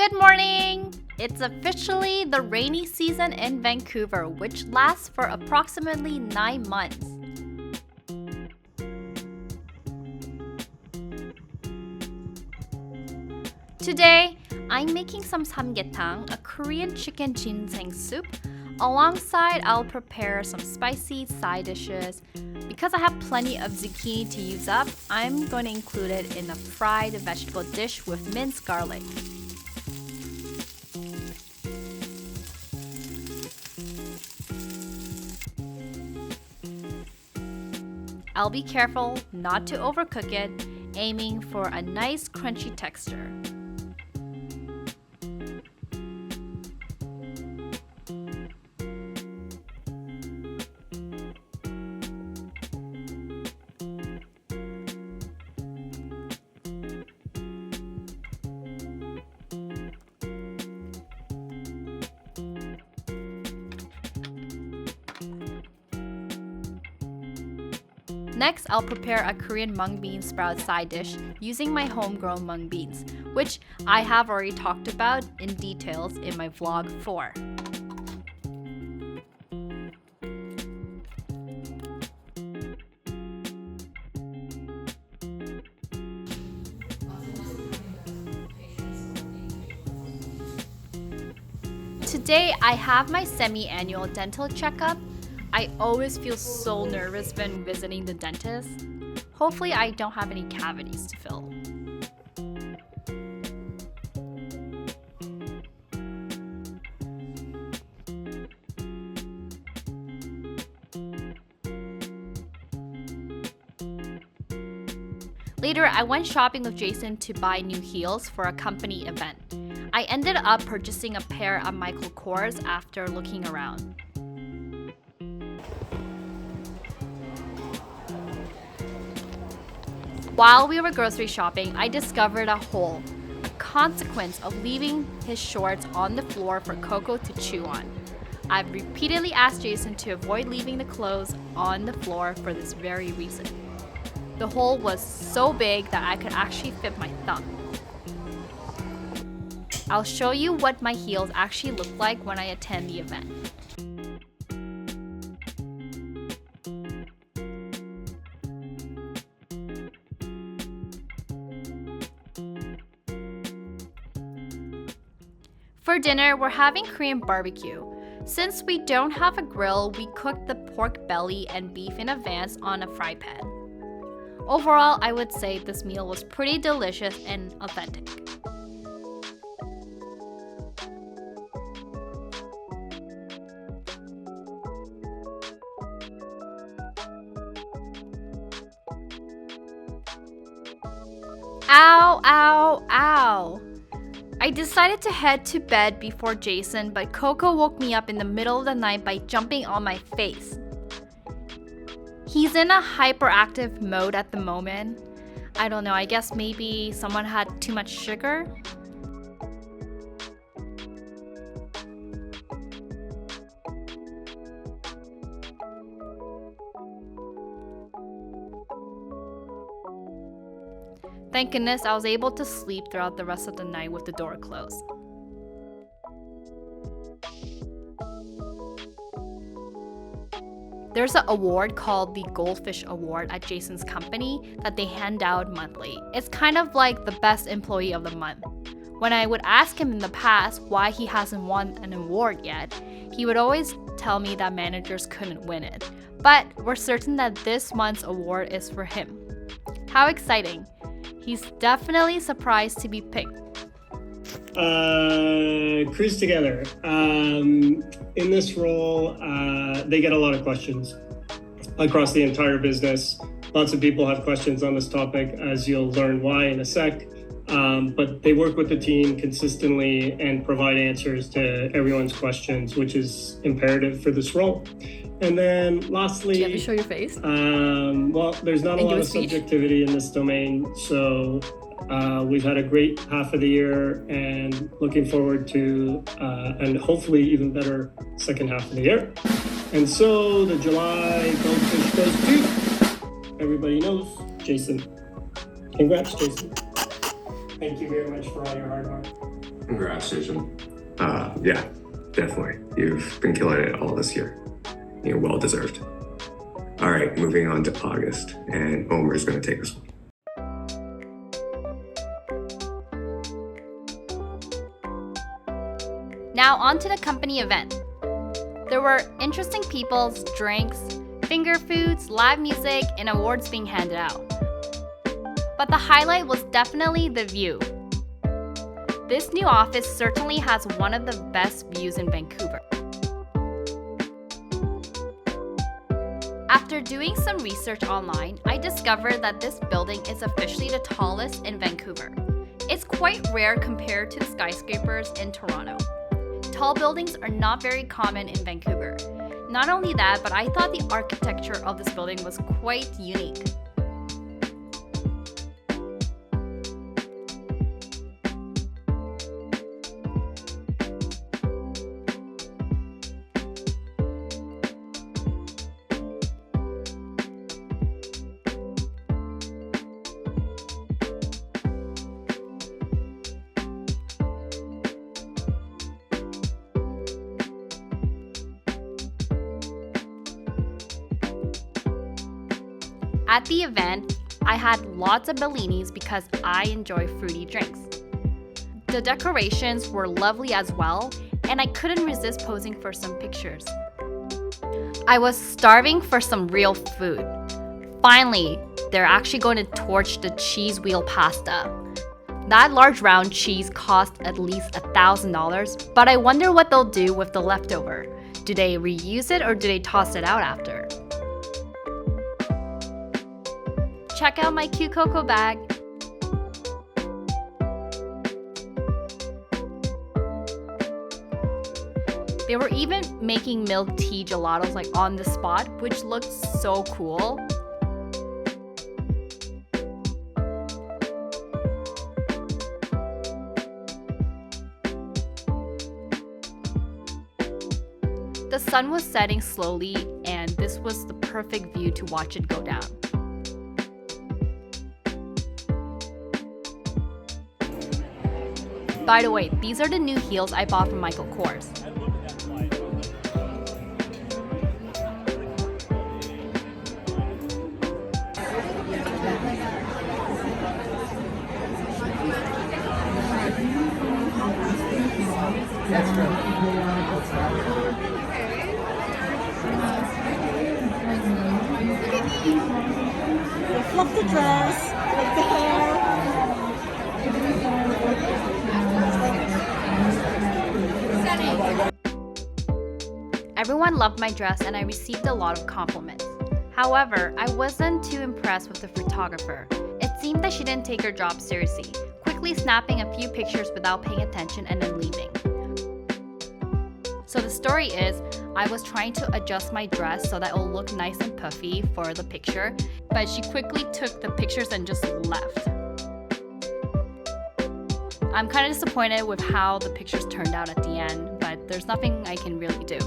Good morning! It's officially the rainy season in Vancouver, which lasts for approximately 9 months. Today, I'm making some samgyetang, a Korean chicken ginseng soup. Alongside, I'll prepare some spicy side dishes. Because I have plenty of zucchini to use up, I'm going to include it in a fried vegetable dish with minced garlic. I'll be careful not to overcook it, aiming for a nice crunchy texture. Next, I'll prepare a Korean mung bean sprout side dish using my homegrown mung beans, which I have already talked about in details in my vlog 4. Today, I have my semi-annual dental checkup. I always feel so nervous when visiting the dentist. Hopefully, I don't have any cavities to fill. Later, I went shopping with Jason to buy new heels for a company event. I ended up purchasing a pair of michelkors after looking around. While we were grocery shopping, I discovered a hole, a consequence of leaving his shorts on the floor for Coco to chew on. I've repeatedly asked Jason to avoid leaving the clothes on the floor for this very reason. The hole was so big that I could actually fit my thumb. I'll show you what my heels actually look like when I attend the event. For dinner, we're having Korean barbecue. Since we don't have a grill, we cooked the pork belly and beef in advance on a fry pan. Overall, I would say this meal was pretty delicious and authentic. Ow, ow, ow! I decided to head to bed before Jason, but Coco woke me up in the middle of the night by jumping on my face. He's in a hyperactive mode at the moment. I don't know, I guess maybe someone had too much sugar? Thank goodness I was able to sleep throughout the rest of the night with the door closed. There's an award called the Goldfish Award at Jason's company that they hand out monthly. It's kind of like the best employee of the month. When I would ask him in the past why he hasn't won an award yet, he would always tell me that managers couldn't win it. But we're certain that this month's award is for him. How exciting! He's definitely surprised to be picked. Cruise together. In this role, they get a lot of questions across the entire business. Lots of people have questions on this topic, as you'll learn why in a sec. But they work with the team consistently and provide answers to everyone's questions, which is imperative for this role. And then lastly, Do you have to show your face? Well, there's not a lot of subjectivity in this domain, so we've had a great half of the year and looking forward to and hopefully even better second half of the year. And so the July Goldfish goes to, everybody knows, Jason. Congrats, Jason. Thank you very much for all your hard work. Congrats, Jason. Yeah, definitely. You've been killing it all this year. You're well deserved. All right, moving on to August, and Omer's gonna take us. Now on to the company event. There were interesting people's drinks, finger foods, live music, and awards being handed out. But the highlight was definitely the view. This new office certainly has one of the best views in Vancouver. After doing some research online, I discovered that this building is officially the tallest in Vancouver. It's quite rare compared to the skyscrapers in Toronto. Tall buildings are not very common in Vancouver. Not only that, but I thought the architecture of this building was quite unique. At the event, I had lots of bellinis because I enjoy fruity drinks. The decorations were lovely as well, and I couldn't resist posing for some pictures. I was starving for some real food. Finally, they're actually going to torch the cheese wheel pasta. That large round cheese cost at least $1,000, but I wonder what they'll do with the leftover. Do they reuse it or do they toss it out after? Check out my cute cocoa bag. They were even making milk tea gelatos like on the spot, which looked so cool. The sun was setting slowly, and this was the perfect view to watch it go down. By the way, these are the new heels I bought from michelkors. That's true. Fluff the dress, like the hair. Everyone loved my dress and I received a lot of compliments. However, I wasn't too impressed with the photographer. It seemed that she didn't take her job seriously, quickly snapping a few pictures without paying attention and then leaving. So the story is, I was trying to adjust my dress so that it will look nice and puffy for the picture, but she quickly took the pictures and just left. I'm kind of disappointed with how the pictures turned out at the end, but there's nothing I can really do.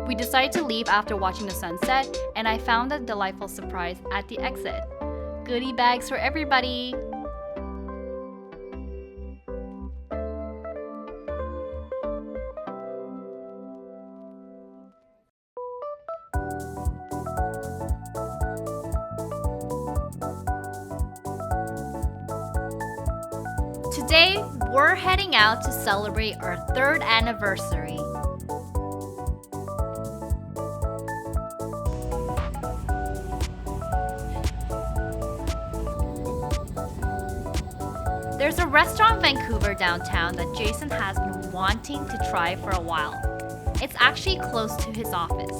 We decided to leave after watching the sunset, and I found a delightful surprise at the exit. Goodie bags for everybody! Today, we're heading out to celebrate our 3rd anniversary. There's a restaurant in Vancouver downtown that Jason has been wanting to try for a while. It's actually close to his office.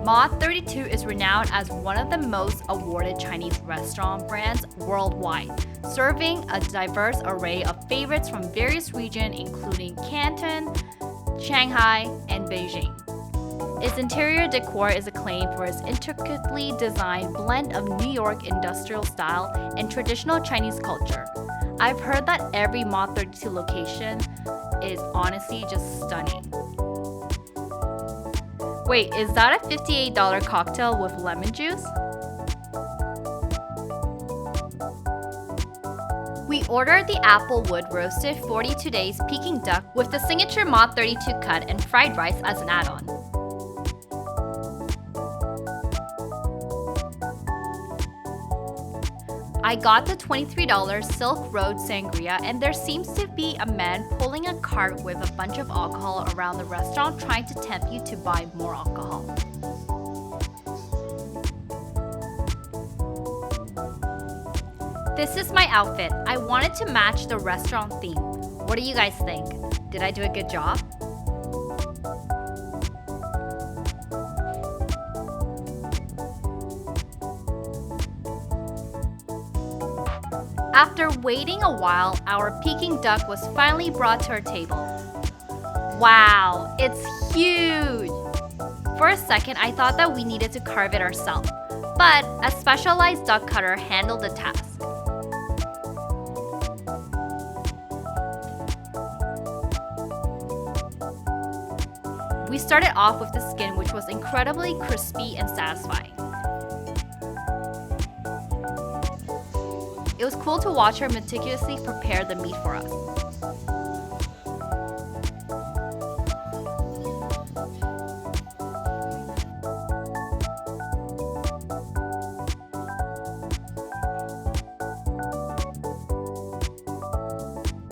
Mott32 is renowned as one of the most awarded Chinese restaurant brands worldwide, serving a diverse array of favorites from various regions including Canton, Shanghai, and Beijing. Its interior decor is acclaimed for its intricately designed blend of New York industrial style and traditional Chinese culture. I've heard that every Mott32 location is honestly just stunning. Wait, is that a $58 cocktail with lemon juice? We ordered the Applewood roasted 42 days Peking duck with the signature Mott32 cut and fried rice as an add-on. I got the $23 Silk Road Sangria, and there seems to be a man pulling a cart with a bunch of alcohol around the restaurant trying to tempt you to buy more alcohol. This is my outfit. I wanted to match the restaurant theme. What do you guys think? Did I do a good job? After waiting a while, our Peking duck was finally brought to our table. Wow, it's huge! For a second, I thought that we needed to carve it ourselves, but a specialized duck cutter handled the task. We started off with the skin, which was incredibly crispy and satisfying. It was cool to watch her meticulously prepare the meat for us.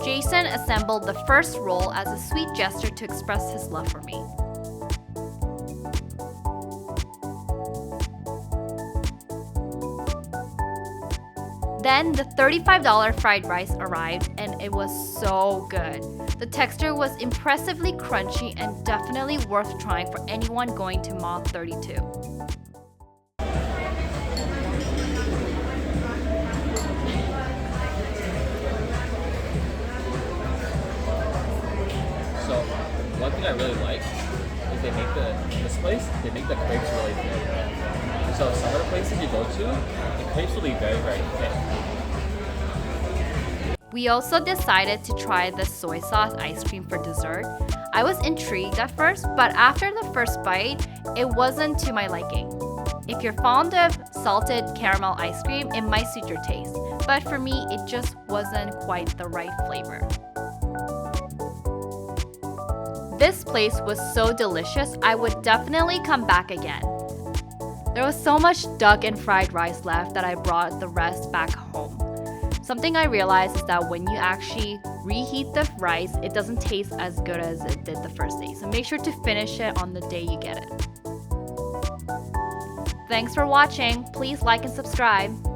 Jason assembled the first roll as a sweet gesture to express his love for me. Then the $35 fried rice arrived, and it was so good. The texture was impressively crunchy and definitely worth trying for anyone going to Mott32. So one thing I really like is they make they make the crepes really thick. So some of the places you go to, the crepes will be very, very thick. We also decided to try the soy sauce ice cream for dessert. I was intrigued at first, but after the first bite, it wasn't to my liking. If you're fond of salted caramel ice cream, it might suit your taste, but for me, it just wasn't quite the right flavor. This place was so delicious, I would definitely come back again. There was so much duck and fried rice left that I brought the rest back home. Something I realized is that when you actually reheat the rice, it doesn't taste as good as it did the first day. So make sure to finish it on the day you get it. Thanks for watching. Please like and subscribe.